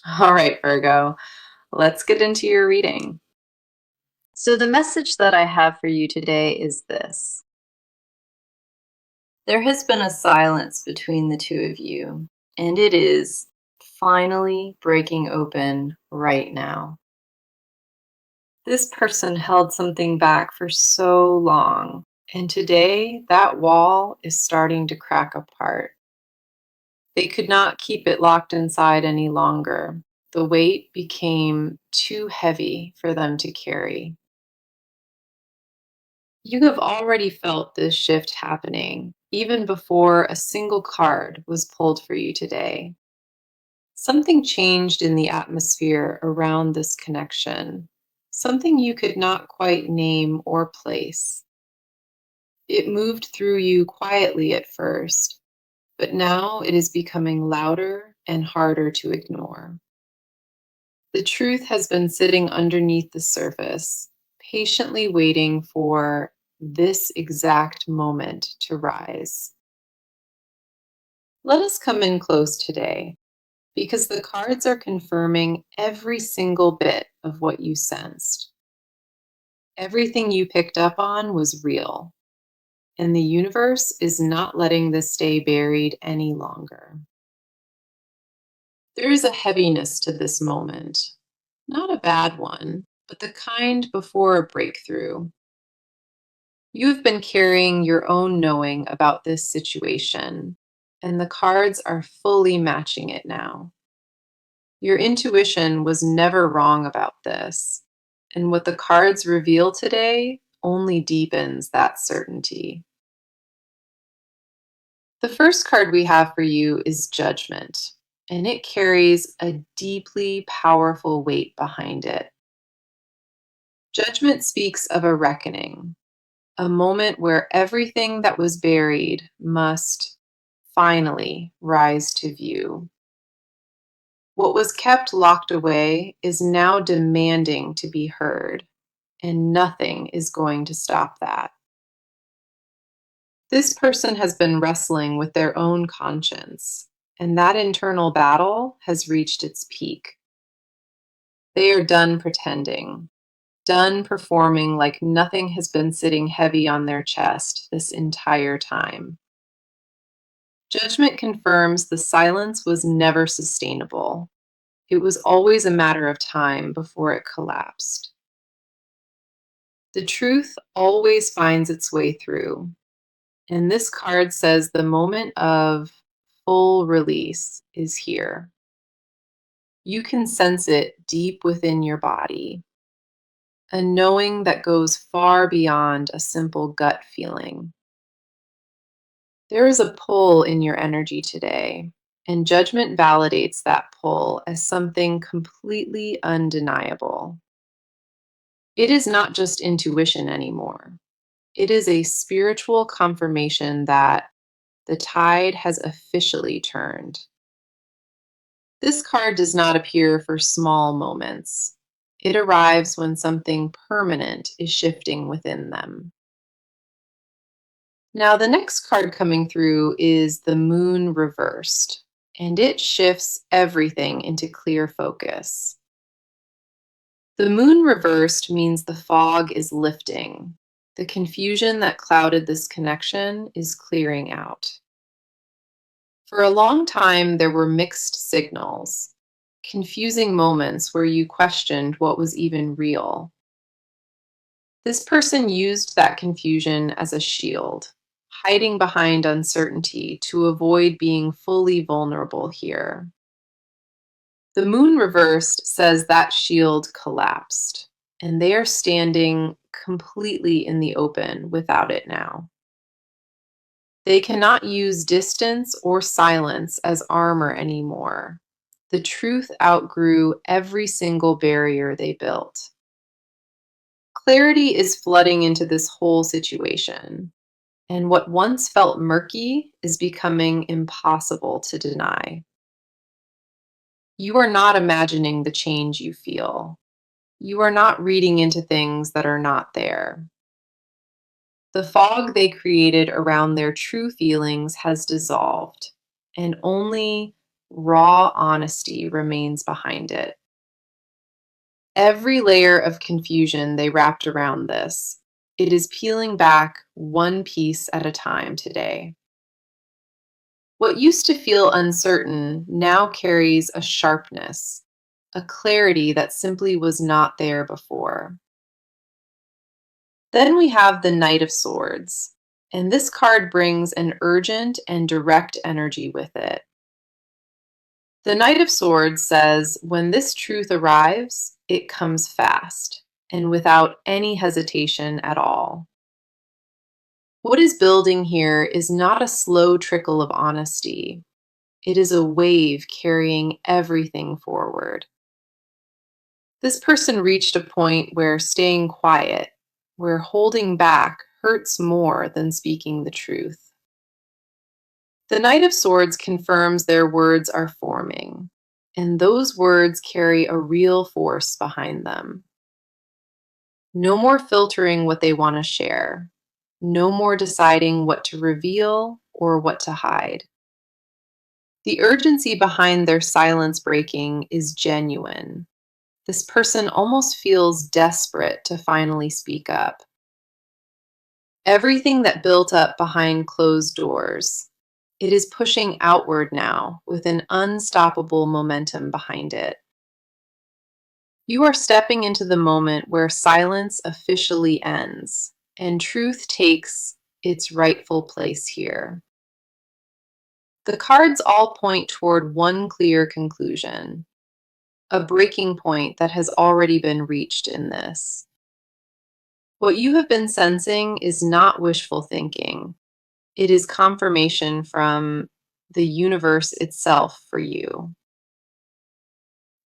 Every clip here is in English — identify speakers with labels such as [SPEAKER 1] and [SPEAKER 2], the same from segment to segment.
[SPEAKER 1] All right, Virgo, let's get into your reading. So, the message that I have for you today is this: there has been a silence between the two of you, and it is finally breaking open right now. This person held something back for so long, and today that wall is starting to crack apart. They could not keep it locked inside any longer. The weight became too heavy for them to carry. You have already felt this shift happening, even before a single card was pulled for you today. Something changed in the atmosphere around this connection, something you could not quite name or place. It moved through you quietly at first, but now it is becoming louder and harder to ignore. The truth has been sitting underneath the surface, patiently waiting for this exact moment to rise. Let us come in close today, because the cards are confirming every single bit of what you sensed. Everything you picked up on was real, and the universe is not letting this stay buried any longer. There is a heaviness to this moment, not a bad one, but the kind before a breakthrough. You have been carrying your own knowing about this situation, and the cards are fully matching it now. Your intuition was never wrong about this, and what the cards reveal today only deepens that certainty. The first card we have for you is Judgment, and it carries a deeply powerful weight behind it. Judgment speaks of a reckoning, a moment where everything that was buried must finally rise to view. What was kept locked away is now demanding to be heard, and nothing is going to stop that. This person has been wrestling with their own conscience, and that internal battle has reached its peak. They are done pretending, done performing like nothing has been sitting heavy on their chest this entire time. Judgment confirms the silence was never sustainable. It was always a matter of time before it collapsed. The truth always finds its way through, and this card says the moment of full release is here. You can sense it deep within your body, a knowing that goes far beyond a simple gut feeling. There is a pull in your energy today, and judgment validates that pull as something completely undeniable. It is not just intuition anymore. It is a spiritual confirmation that the tide has officially turned. This card does not appear for small moments. It arrives when something permanent is shifting within them. Now, the next card coming through is the Moon reversed, and it shifts everything into clear focus. The Moon reversed means the fog is lifting. The confusion that clouded this connection is clearing out. For a long time, there were mixed signals, confusing moments where you questioned what was even real. This person used that confusion as a shield, hiding behind uncertainty to avoid being fully vulnerable here. The moon reversed says that shield collapsed, and they are standing completely in the open without it now. They cannot use distance or silence as armor anymore. The truth outgrew every single barrier they built. Clarity is flooding into this whole situation, and what once felt murky is becoming impossible to deny. You are not imagining the change you feel. You are not reading into things that are not there. The fog they created around their true feelings has dissolved, and only raw honesty remains behind it. Every layer of confusion they wrapped around this, it is peeling back one piece at a time today. What used to feel uncertain now carries a sharpness, a clarity that simply was not there before. Then we have the Knight of Swords, and this card brings an urgent and direct energy with it. The Knight of Swords says, when this truth arrives, it comes fast and without any hesitation at all. What is building here is not a slow trickle of honesty. It is a wave carrying everything forward. This person reached a point where staying quiet, where holding back hurts more than speaking the truth. The Knight of Swords confirms their words are forming, and those words carry a real force behind them. No more filtering what they want to share. No more deciding what to reveal or what to hide. The urgency behind their silence breaking is genuine. This person almost feels desperate to finally speak up. Everything that built up behind closed doors, it is pushing outward now with an unstoppable momentum behind it. You are stepping into the moment where silence officially ends and truth takes its rightful place here. The cards all point toward one clear conclusion, a breaking point that has already been reached in this. What you have been sensing is not wishful thinking. It is confirmation from the universe itself for you.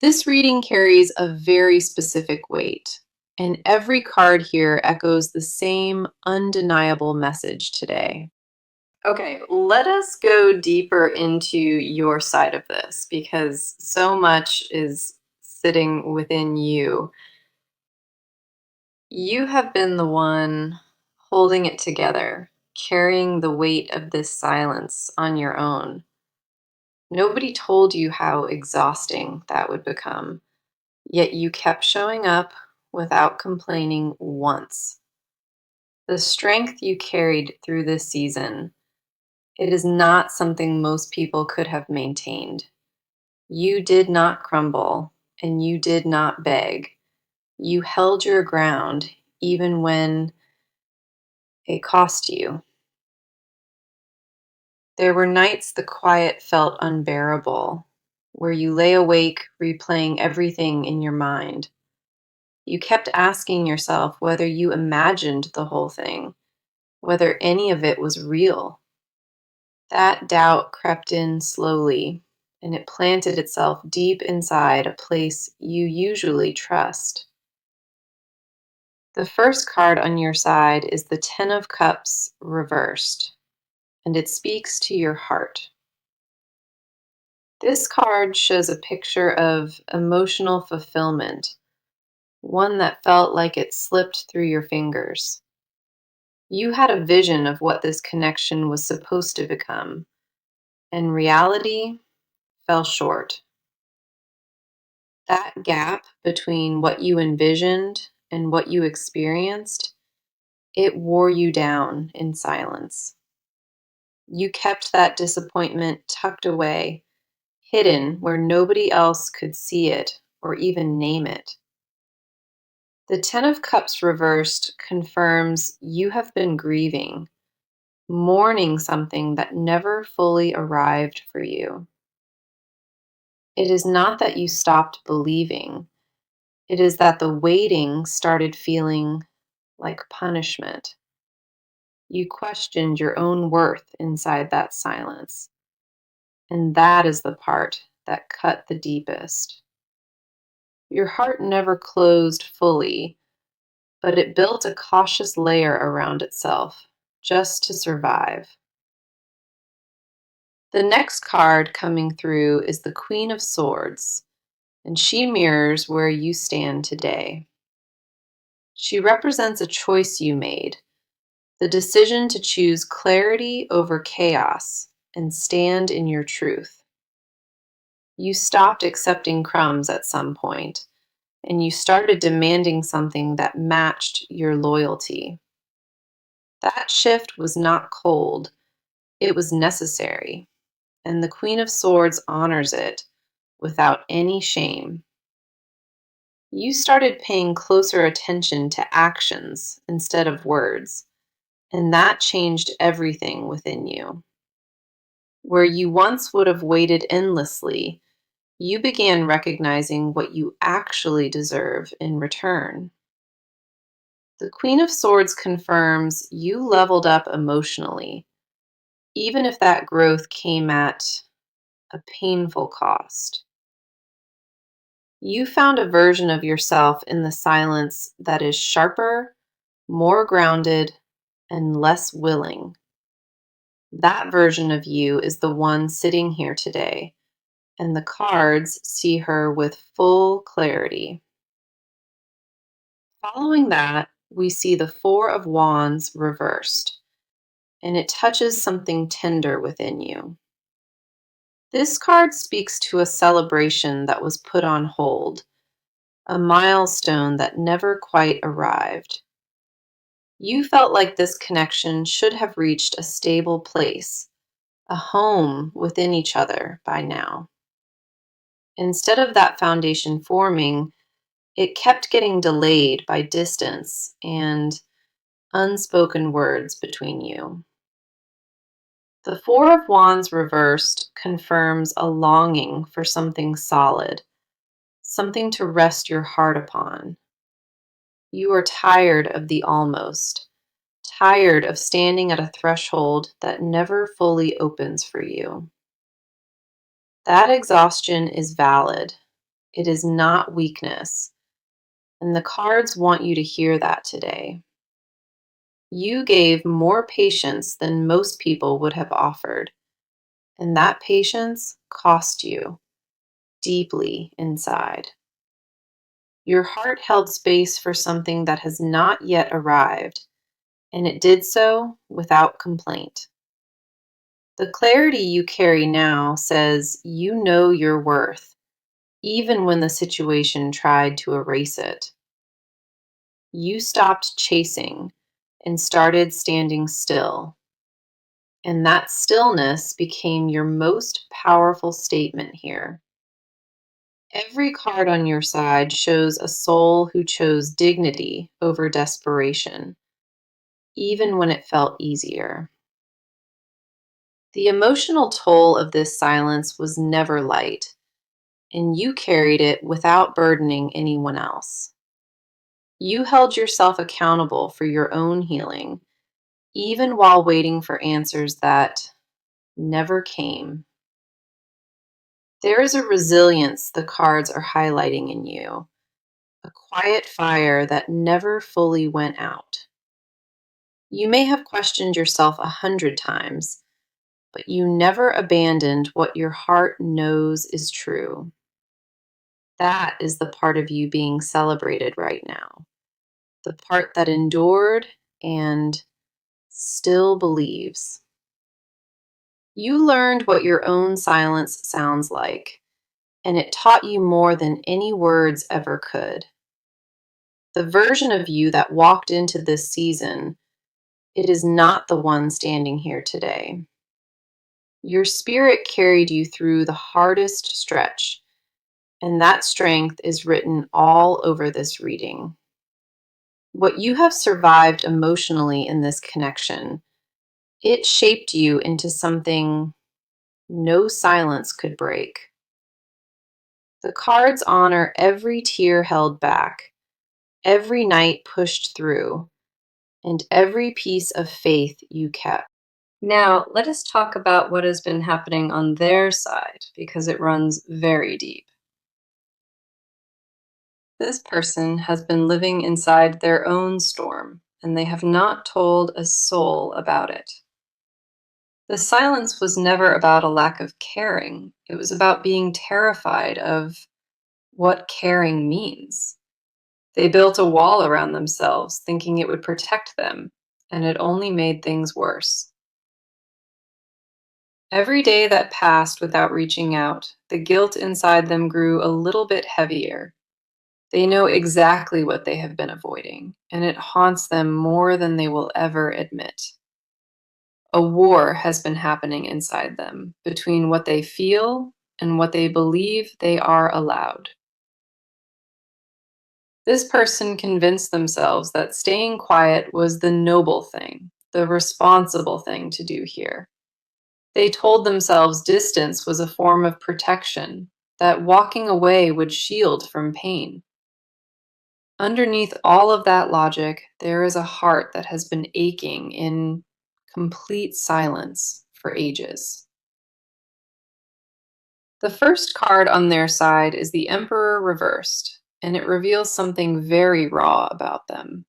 [SPEAKER 1] This reading carries a very specific weight, and every card here echoes the same undeniable message today. Okay, let us go deeper into your side of this because so much is sitting within you. You have been the one holding it together, carrying the weight of this silence on your own. Nobody told you how exhausting that would become, yet you kept showing up without complaining once. The strength you carried through this season, it is not something most people could have maintained. You did not crumble, and you did not beg. You held your ground, even when it cost you. There were nights the quiet felt unbearable, where you lay awake replaying everything in your mind. You kept asking yourself whether you imagined the whole thing, whether any of it was real. That doubt crept in slowly, and it planted itself deep inside a place you usually trust. The first card on your side is the Ten of Cups reversed, and it speaks to your heart. This card shows a picture of emotional fulfillment, one that felt like it slipped through your fingers. You had a vision of what this connection was supposed to become, and reality fell short. That gap between what you envisioned and what you experienced, it wore you down in silence. You kept that disappointment tucked away, hidden where nobody else could see it or even name it. The Ten of Cups reversed confirms you have been grieving, mourning something that never fully arrived for you. It is not that you stopped believing, it is that the waiting started feeling like punishment. You questioned your own worth inside that silence, and that is the part that cut the deepest. Your heart never closed fully, but it built a cautious layer around itself just to survive. The next card coming through is the Queen of Swords, and she mirrors where you stand today. She represents a choice you made, the decision to choose clarity over chaos and stand in your truth. You stopped accepting crumbs at some point, and you started demanding something that matched your loyalty. That shift was not cold, it was necessary, and the Queen of Swords honors it without any shame. You started paying closer attention to actions instead of words, and that changed everything within you. Where you once would have waited endlessly, you began recognizing what you actually deserve in return. The Queen of Swords confirms you leveled up emotionally, even if that growth came at a painful cost. You found a version of yourself in the silence that is sharper, more grounded, and less willing. That version of you is the one sitting here today, and the cards see her with full clarity. Following that, we see the Four of Wands reversed, and it touches something tender within you. This card speaks to a celebration that was put on hold, a milestone that never quite arrived. You felt like this connection should have reached a stable place, a home within each other by now. Instead of that foundation forming, it kept getting delayed by distance and unspoken words between you. The Four of Wands reversed confirms a longing for something solid, something to rest your heart upon. You are tired of the almost, tired of standing at a threshold that never fully opens for you. That exhaustion is valid. It is not weakness. And the cards want you to hear that today. You gave more patience than most people would have offered, and that patience cost you deeply inside. Your heart held space for something that has not yet arrived, and it did so without complaint. The clarity you carry now says you know your worth, even when the situation tried to erase it. You stopped chasing and started standing still, and that stillness became your most powerful statement here. Every card on your side shows a soul who chose dignity over desperation, even when it felt easier. The emotional toll of this silence was never light, and you carried it without burdening anyone else. You held yourself accountable for your own healing, even while waiting for answers that never came. There is a resilience the cards are highlighting in you, a quiet fire that never fully went out. You may have questioned yourself 100 times, but you never abandoned what your heart knows is true. That is the part of you being celebrated right now, the part that endured and still believes. You learned what your own silence sounds like, and it taught you more than any words ever could. The version of you that walked into this season, it is not the one standing here today. Your spirit carried you through the hardest stretch, and that strength is written all over this reading. What you have survived emotionally in this connection, it shaped you into something no silence could break. The cards honor every tear held back, every night pushed through, and every piece of faith you kept. Now, let us talk about what has been happening on their side, because it runs very deep. This person has been living inside their own storm, and they have not told a soul about it. The silence was never about a lack of caring. It was about being terrified of what caring means. They built a wall around themselves, thinking it would protect them, and it only made things worse. Every day that passed without reaching out, the guilt inside them grew a little bit heavier. They know exactly what they have been avoiding, and it haunts them more than they will ever admit. A war has been happening inside them between what they feel and what they believe they are allowed. This person convinced themselves that staying quiet was the noble thing, the responsible thing to do here. They told themselves distance was a form of protection, that walking away would shield from pain. Underneath all of that logic, there is a heart that has been aching in complete silence for ages. The first card on their side is the Emperor reversed, and it reveals something very raw about them.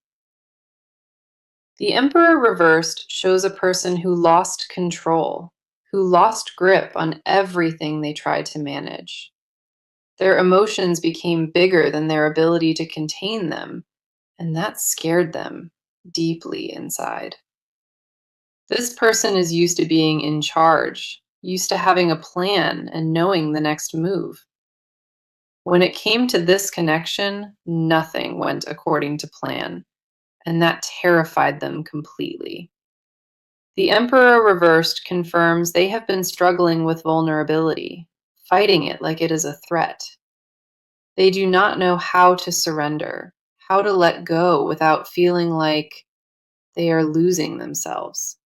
[SPEAKER 1] The Emperor reversed shows a person who lost control, who lost grip on everything they tried to manage. Their emotions became bigger than their ability to contain them, and that scared them deeply inside. This person is used to being in charge, used to having a plan and knowing the next move. When it came to this connection, nothing went according to plan, and that terrified them completely. The Emperor reversed confirms they have been struggling with vulnerability, fighting it like it is a threat. They do not know how to surrender, how to let go without feeling like they are losing themselves.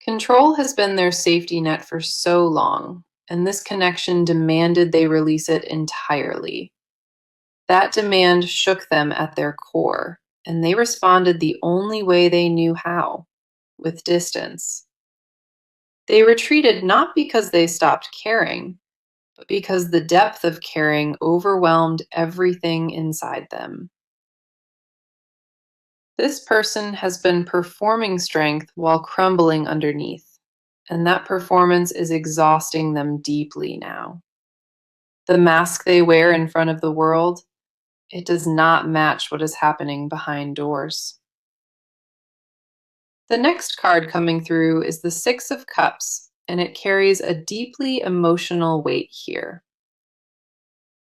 [SPEAKER 1] Control has been their safety net for so long, and this connection demanded they release it entirely. That demand shook them at their core, and they responded the only way they knew how, with distance. They retreated not because they stopped caring, but because the depth of caring overwhelmed everything inside them. This person has been performing strength while crumbling underneath, and that performance is exhausting them deeply now. The mask they wear in front of the world, it does not match what is happening behind doors. The next card coming through is the Six of Cups, and it carries a deeply emotional weight here.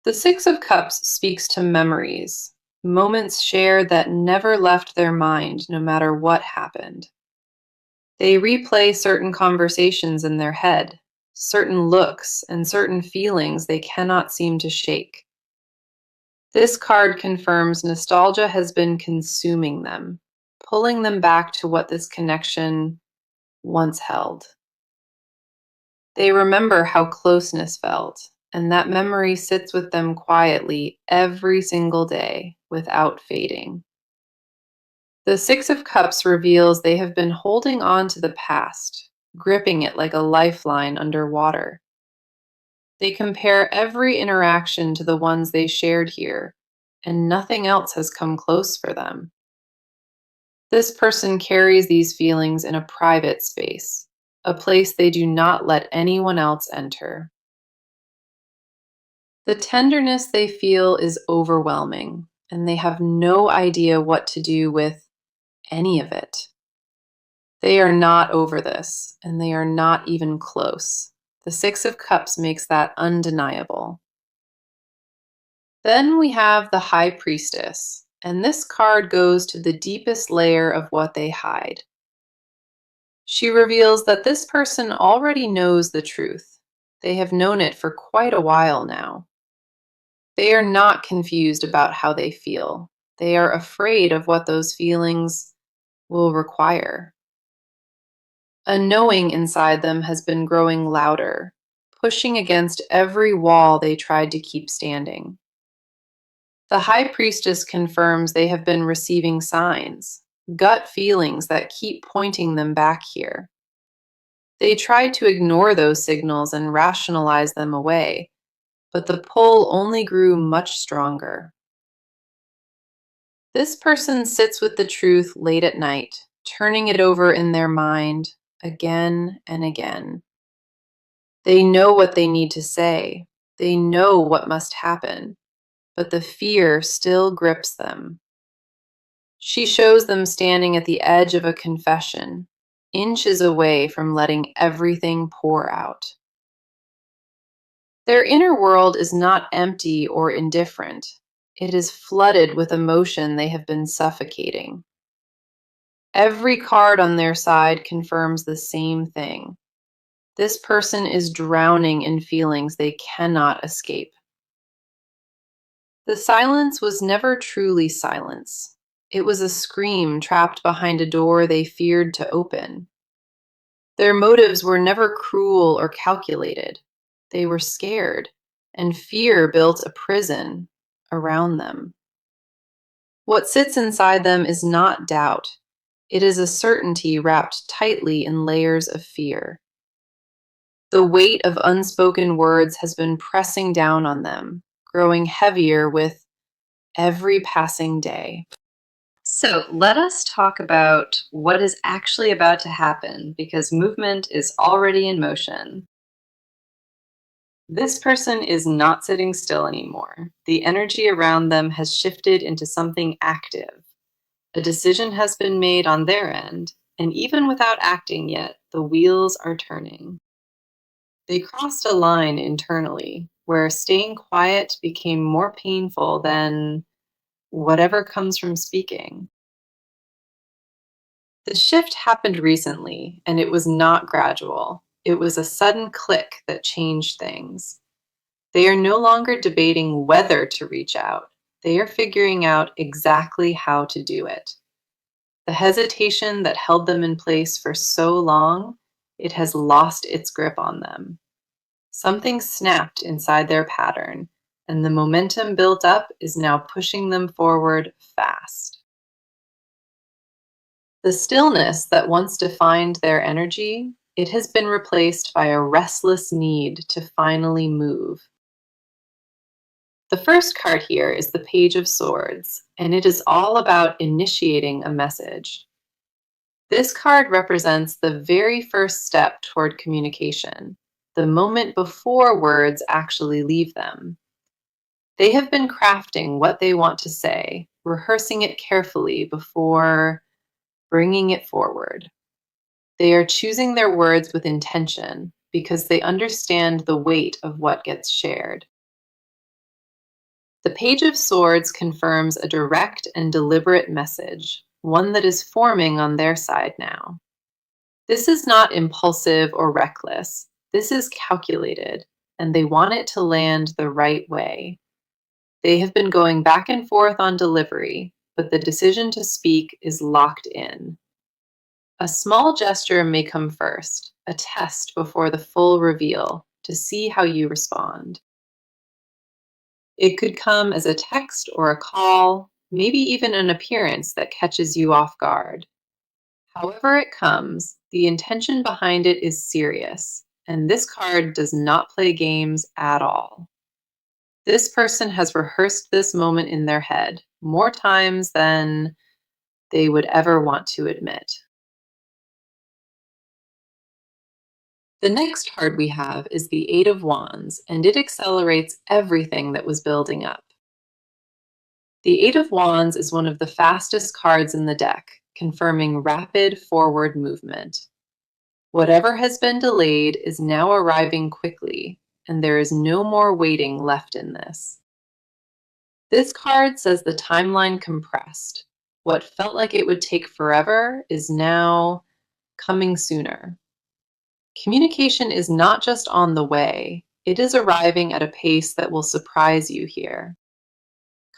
[SPEAKER 1] The Six of Cups speaks to memories, moments shared that never left their mind no matter what happened. They replay certain conversations in their head, certain looks, and certain feelings they cannot seem to shake. This card confirms nostalgia has been consuming them, pulling them back to what this connection once held. They remember how closeness felt, and that memory sits with them quietly every single day without fading. The Six of Cups reveals they have been holding on to the past, gripping it like a lifeline underwater. They compare every interaction to the ones they shared here, and nothing else has come close for them. This person carries these feelings in a private space, a place they do not let anyone else enter. The tenderness they feel is overwhelming, and they have no idea what to do with any of it. They are not over this, and they are not even close. The Six of Cups makes that undeniable. Then we have the High Priestess, and this card goes to the deepest layer of what they hide. She reveals that this person already knows the truth. They have known it for quite a while now. They are not confused about how they feel. They are afraid of what those feelings will require. A knowing inside them has been growing louder, pushing against every wall they tried to keep standing. The High Priestess confirms they have been receiving signs, gut feelings that keep pointing them back here. They tried to ignore those signals and rationalize them away, but the pull only grew much stronger. This person sits with the truth late at night, turning it over in their mind again and again. They know what they need to say. They know what must happen, but the fear still grips them. She shows them standing at the edge of a confession, inches away from letting everything pour out. Their inner world is not empty or indifferent. It is flooded with emotion they have been suffocating. Every card on their side confirms the same thing. This person is drowning in feelings they cannot escape. The silence was never truly silence. It was a scream trapped behind a door they feared to open. Their motives were never cruel or calculated. They were scared, and fear built a prison around them. What sits inside them is not doubt. It is a certainty wrapped tightly in layers of fear. The weight of unspoken words has been pressing down on them, growing heavier with every passing day. So let us talk about what is actually about to happen because movement is already in motion. This person is not sitting still anymore. The energy around them has shifted into something active. A decision has been made on their end, and even without acting yet, the wheels are turning. They crossed a line internally where staying quiet became more painful than whatever comes from speaking. The shift happened recently, and it was not gradual. It was a sudden click that changed things. They are no longer debating whether to reach out. They are figuring out exactly how to do it. The hesitation that held them in place for so long, it has lost its grip on them. Something snapped inside their pattern, and the momentum built up is now pushing them forward fast. The stillness that once defined their energy, it has been replaced by a restless need to finally move. The first card here is the Page of Swords, and it is all about initiating a message. This card represents the very first step toward communication, the moment before words actually leave them. They have been crafting what they want to say, rehearsing it carefully before bringing it forward. They are choosing their words with intention because they understand the weight of what gets shared. The Page of Swords confirms a direct and deliberate message, one that is forming on their side now. This is not impulsive or reckless. This is calculated, and they want it to land the right way. They have been going back and forth on delivery, but the decision to speak is locked in. A small gesture may come first, a test before the full reveal, to see how you respond. It could come as a text or a call, maybe even an appearance that catches you off guard. However it comes, the intention behind it is serious, and this card does not play games at all. This person has rehearsed this moment in their head more times than they would ever want to admit. The next card we have is the Eight of Wands, and it accelerates everything that was building up. The Eight of Wands is one of the fastest cards in the deck, confirming rapid forward movement. Whatever has been delayed is now arriving quickly, and there is no more waiting left in this. This card says the timeline compressed. What felt like it would take forever is now coming sooner. Communication is not just on the way, it is arriving at a pace that will surprise you here.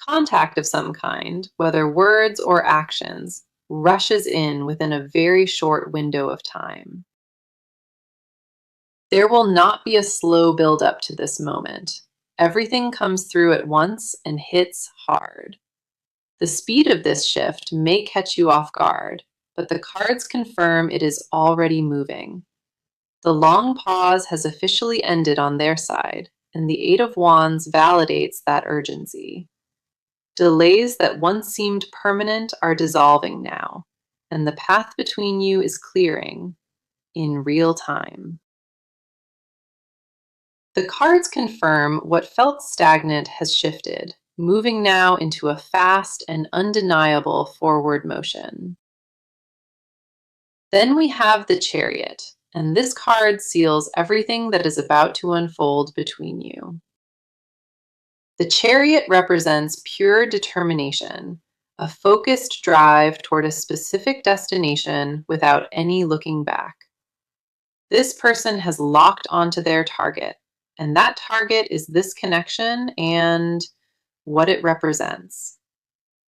[SPEAKER 1] Contact of some kind, whether words or actions, rushes in within a very short window of time. There will not be a slow build up to this moment. Everything comes through at once and hits hard. The speed of this shift may catch you off guard, but the cards confirm it is already moving. The long pause has officially ended on their side, and the Eight of Wands validates that urgency. Delays that once seemed permanent are dissolving now, and the path between you is clearing in real time. The cards confirm what felt stagnant has shifted, moving now into a fast and undeniable forward motion. Then we have the Chariot, and this card seals everything that is about to unfold between you. The Chariot represents pure determination, a focused drive toward a specific destination without any looking back. This person has locked onto their target, and that target is this connection and what it represents.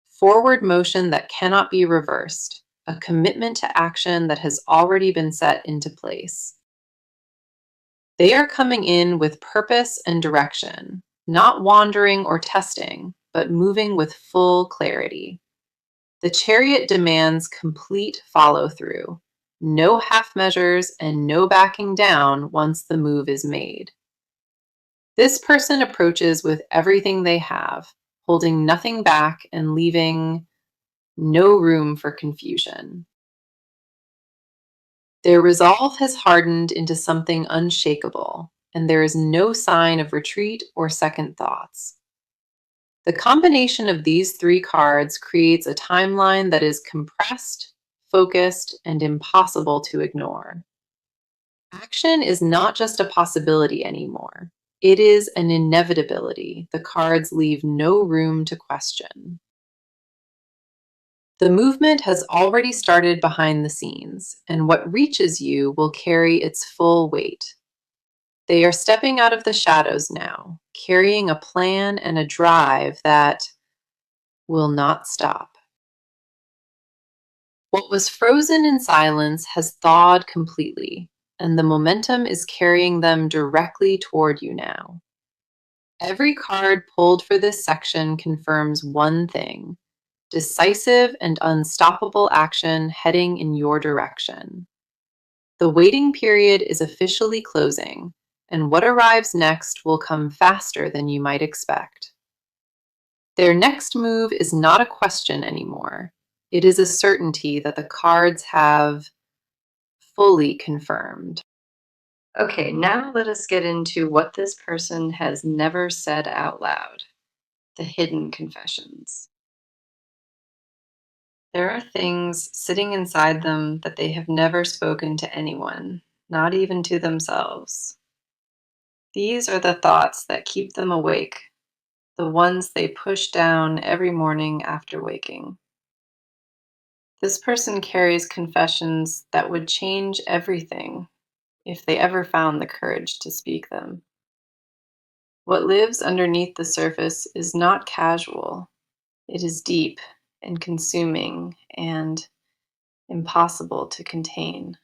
[SPEAKER 1] Forward motion that cannot be reversed, a commitment to action that has already been set into place. They are coming in with purpose and direction, not wandering or testing, but moving with full clarity. The Chariot demands complete follow through, no half measures, and no backing down once the move is made. This person approaches with everything they have, holding nothing back and leaving no room for confusion. Their resolve has hardened into something unshakable, and there is no sign of retreat or second thoughts. The combination of these three cards creates a timeline that is compressed, focused, and impossible to ignore. Action is not just a possibility anymore. It is an inevitability. The cards leave no room to question. The movement has already started behind the scenes, and what reaches you will carry its full weight. They are stepping out of the shadows now, carrying a plan and a drive that will not stop. What was frozen in silence has thawed completely, and the momentum is carrying them directly toward you now. Every card pulled for this section confirms one thing: decisive and unstoppable action heading in your direction. The waiting period is officially closing, and what arrives next will come faster than you might expect. Their next move is not a question anymore. It is a certainty that the cards have fully confirmed. Okay, now let us get into what this person has never said out loud: the hidden confessions. There are things sitting inside them that they have never spoken to anyone, not even to themselves. These are the thoughts that keep them awake, the ones they push down every morning after waking. This person carries confessions that would change everything if they ever found the courage to speak them. What lives underneath the surface is not casual. It is deep and consuming and impossible to contain.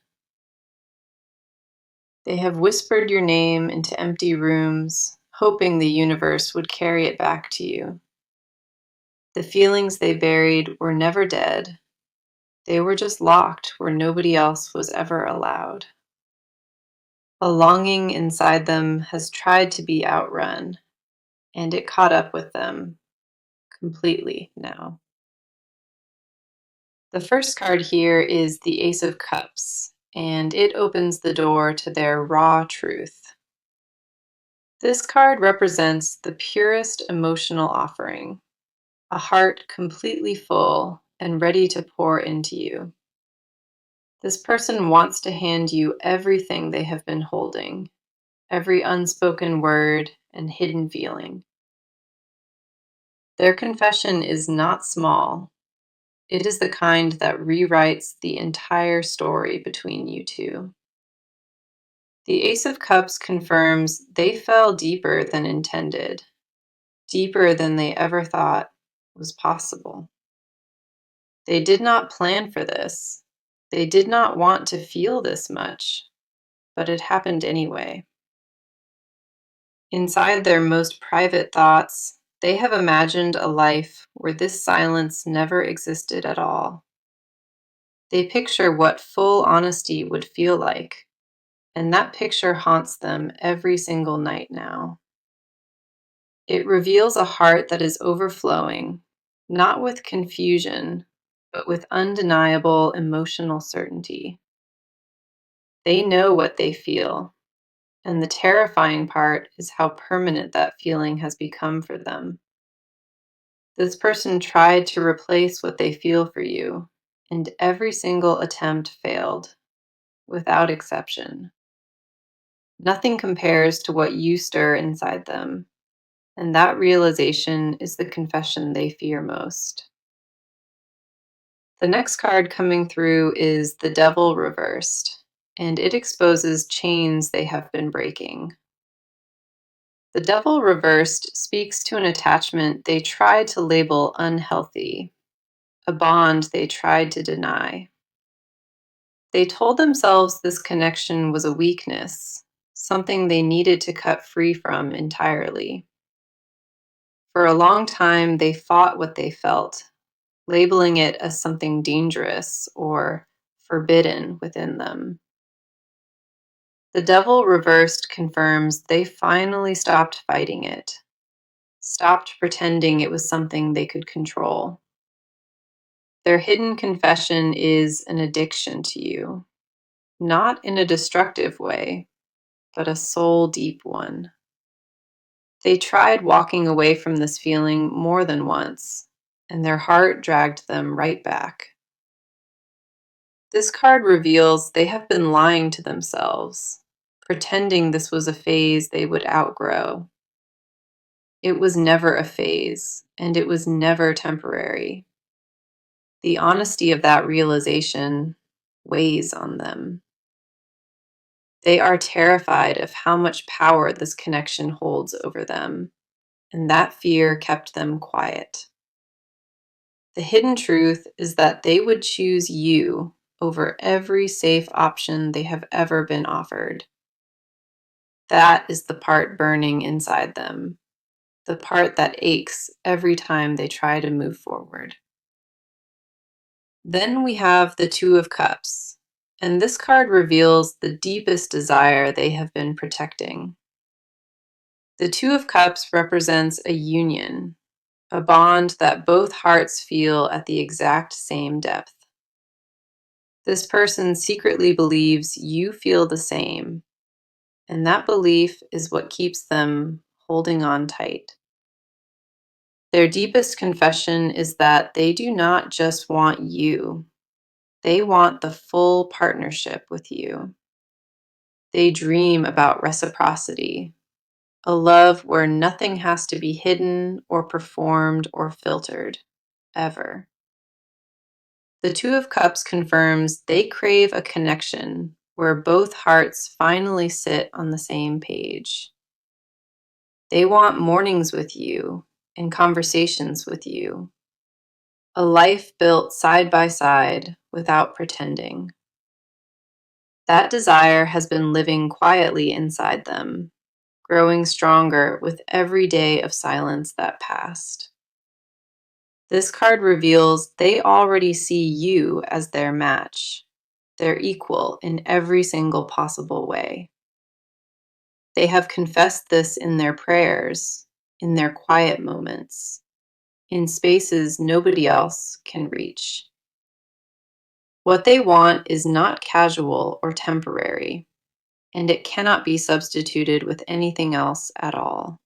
[SPEAKER 1] They have whispered your name into empty rooms, hoping the universe would carry it back to you. The feelings they buried were never dead. They were just locked where nobody else was ever allowed. A longing inside them has tried to be outrun, and it caught up with them completely now. The first card here is the Ace of Cups, and it opens the door to their raw truth. This card represents the purest emotional offering, a heart completely full and ready to pour into you. This person wants to hand you everything they have been holding, every unspoken word and hidden feeling. Their confession is not small. It is the kind that rewrites the entire story between you two. The Ace of Cups confirms they fell deeper than intended, deeper than they ever thought was possible. They did not plan for this. They did not want to feel this much, but it happened anyway. Inside their most private thoughts, they have imagined a life where this silence never existed at all. They picture what full honesty would feel like, and that picture haunts them every single night now. It reveals a heart that is overflowing, not with confusion, but with undeniable emotional certainty. They know what they feel, and the terrifying part is how permanent that feeling has become for them. This person tried to replace what they feel for you, and every single attempt failed, without exception. Nothing compares to what you stir inside them, and that realization is the confession they fear most. The next card coming through is the Devil reversed, and it exposes chains they have been breaking. The Devil reversed speaks to an attachment they tried to label unhealthy, a bond they tried to deny. They told themselves this connection was a weakness, something they needed to cut free from entirely. For a long time, they fought what they felt, labeling it as something dangerous or forbidden within them. The Devil reversed confirms they finally stopped fighting it, stopped pretending it was something they could control. Their hidden confession is an addiction to you, not in a destructive way, but a soul deep one. They tried walking away from this feeling more than once, and their heart dragged them right back. This card reveals they have been lying to themselves, pretending this was a phase they would outgrow. It was never a phase, and it was never temporary. The honesty of that realization weighs on them. They are terrified of how much power this connection holds over them, and that fear kept them quiet. The hidden truth is that they would choose you over every safe option they have ever been offered. That is the part burning inside them, the part that aches every time they try to move forward. Then we have the Two of Cups, and this card reveals the deepest desire they have been protecting. The Two of Cups represents a union, a bond that both hearts feel at the exact same depth. This person secretly believes you feel the same, and that belief is what keeps them holding on tight. Their deepest confession is that they do not just want you, they want the full partnership with you. They dream about reciprocity, a love where nothing has to be hidden or performed or filtered, ever. The Two of Cups confirms they crave a connection where both hearts finally sit on the same page. They want mornings with you and conversations with you, a life built side by side without pretending. That desire has been living quietly inside them, growing stronger with every day of silence that passed. This card reveals they already see you as their match, their equal in every single possible way. They have confessed this in their prayers, in their quiet moments, in spaces nobody else can reach. What they want is not casual or temporary, and it cannot be substituted with anything else at all.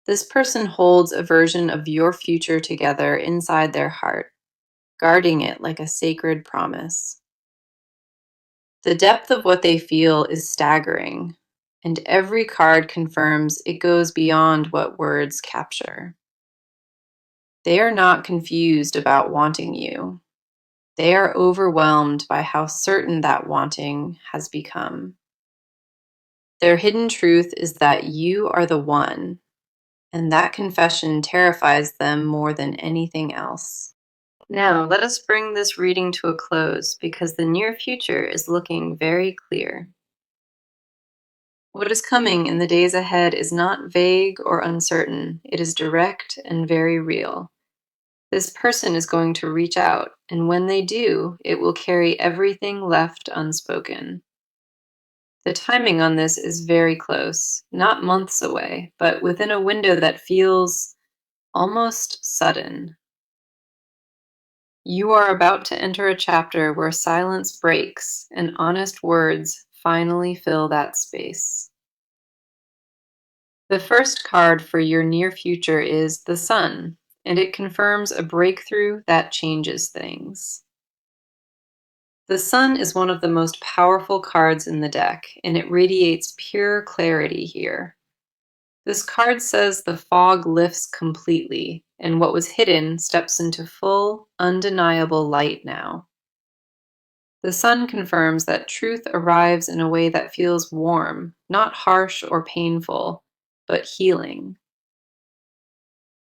[SPEAKER 1] This person holds a version of your future together inside their heart, guarding it like a sacred promise. The depth of what they feel is staggering, and every card confirms it goes beyond what words capture. They are not confused about wanting you. They are overwhelmed by how certain that wanting has become. Their hidden truth is that you are the one, and that confession terrifies them more than anything else. Now, let us bring this reading to a close because the near future is looking very clear. What is coming in the days ahead is not vague or uncertain, it is direct and very real. This person is going to reach out, and when they do, it will carry everything left unspoken. The timing on this is very close, not months away, but within a window that feels almost sudden. You are about to enter a chapter where silence breaks and honest words finally fill that space. The first card for your near future is the Sun, and it confirms a breakthrough that changes things. The Sun is one of the most powerful cards in the deck, and it radiates pure clarity here. This card says the fog lifts completely, and what was hidden steps into full, undeniable light now. The Sun confirms that truth arrives in a way that feels warm, not harsh or painful, but healing.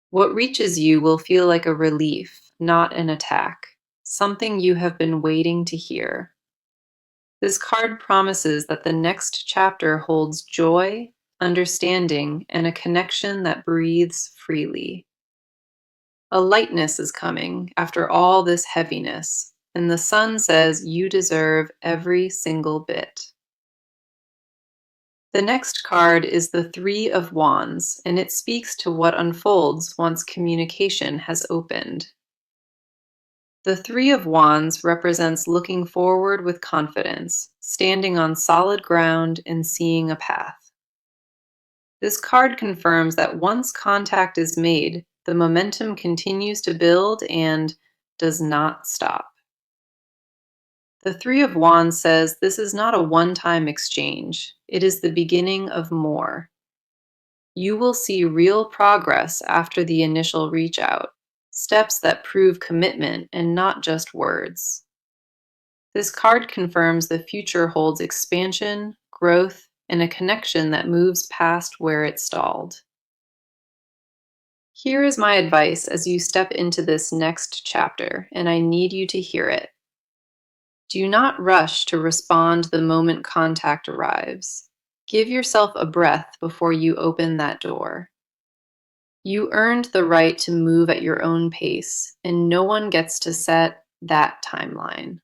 [SPEAKER 1] What reaches you will feel like a relief, not an attack, something you have been waiting to hear. This card promises that the next chapter holds joy, understanding, and a connection that breathes freely. A lightness is coming after all this heaviness, and the Sun says you deserve every single bit. The next card is the Three of Wands, and it speaks to what unfolds once communication has opened. The Three of Wands represents looking forward with confidence, standing on solid ground and seeing a path. This card confirms that once contact is made, the momentum continues to build and does not stop. The Three of Wands says this is not a one-time exchange. It is the beginning of more. You will see real progress after the initial reach out, steps that prove commitment and not just words. This card confirms the future holds expansion, growth, and a connection that moves past where it stalled. Here is my advice as you step into this next chapter, and I need you to hear it. Do not rush to respond the moment contact arrives. Give yourself a breath before you open that door. You earned the right to move at your own pace, and no one gets to set that timeline.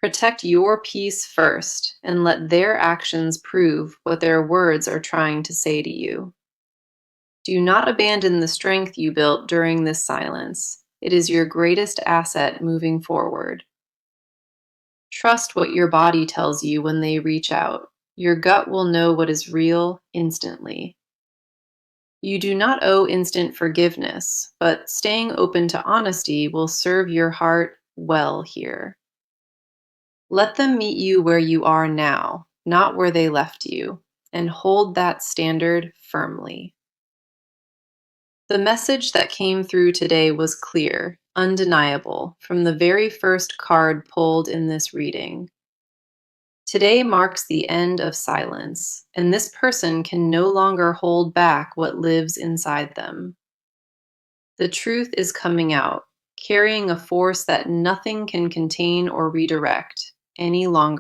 [SPEAKER 1] Protect your peace first, and let their actions prove what their words are trying to say to you. Do not abandon the strength you built during this silence. It is your greatest asset moving forward. Trust what your body tells you when they reach out. Your gut will know what is real instantly. You do not owe instant forgiveness, but staying open to honesty will serve your heart well here. Let them meet you where you are now, not where they left you, and hold that standard firmly. The message that came through today was clear, undeniable, from the very first card pulled in this reading. Today marks the end of silence, and this person can no longer hold back what lives inside them. The truth is coming out, carrying a force that nothing can contain or redirect any longer.